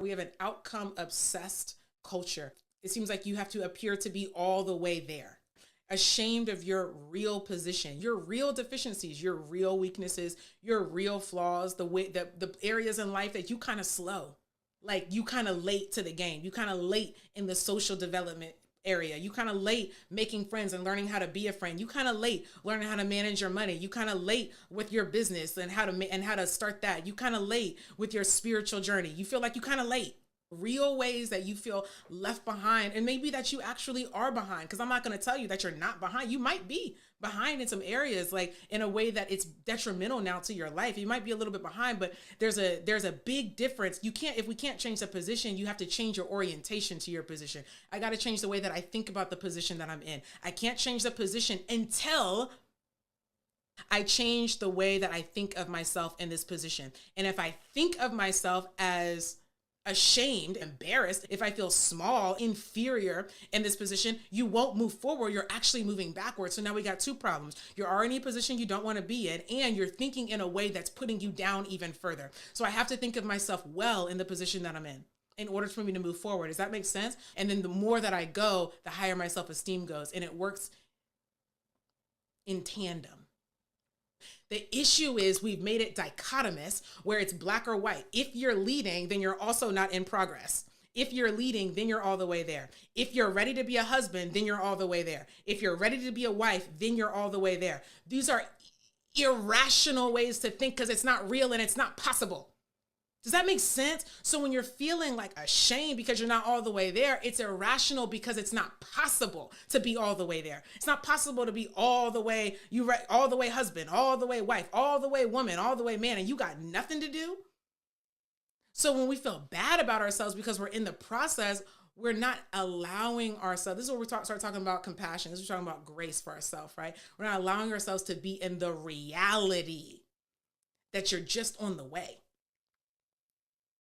We have an outcome obsessed culture. It seems like you have to appear to be all the way there, ashamed of your real position, your real deficiencies, your real weaknesses, your real flaws, the areas in life that you kind of slow. Like you kind of late to the game. You kind of late in the social development area. You kind of late making friends and learning how to be a friend. You kind of late learning how to manage your money. You kind of late with your business and how to start that. You kind of late with your spiritual journey. You feel like you kind of late. Real ways that you feel left behind, and maybe that you actually are behind, because I'm not going to tell you that you're not behind. You might be behind in some areas, like in a way that it's detrimental now to your life. You might be a little bit behind, but there's a big difference. You can't, if we can't change the position, you have to change your orientation to your position. I got to change the way that I think about the position that I'm in. I can't change the position until I change the way that I think of myself in this position. And if I think of myself as ashamed, embarrassed, if I feel small, inferior in this position, you won't move forward. You're actually moving backwards. So now we got two problems. You're already in a position you don't want to be in, and you're thinking in a way that's putting you down even further. So I have to think of myself well in the position that I'm in order for me to move forward. Does that make sense? And then the more that I go, the higher my self-esteem goes, and it works in tandem. The issue is we've made it dichotomous where it's black or white. If you're leading, then you're also not in progress. If you're leading, then you're all the way there. If you're ready to be a husband, then you're all the way there. If you're ready to be a wife, then you're all the way there. These are irrational ways to think because it's not real and it's not possible. Does that make sense? So when you're feeling like ashamed because you're not all the way there, it's irrational because it's not possible to be all the way there. It's not possible to be all the way all the way husband, all the way wife, all the way woman, all the way man, and you got nothing to do. So when we feel bad about ourselves because we're in the process, we're not allowing ourselves. This is where we start talking about compassion. This is we're talking about grace for ourselves, right? We're not allowing ourselves to be in the reality that you're just on the way.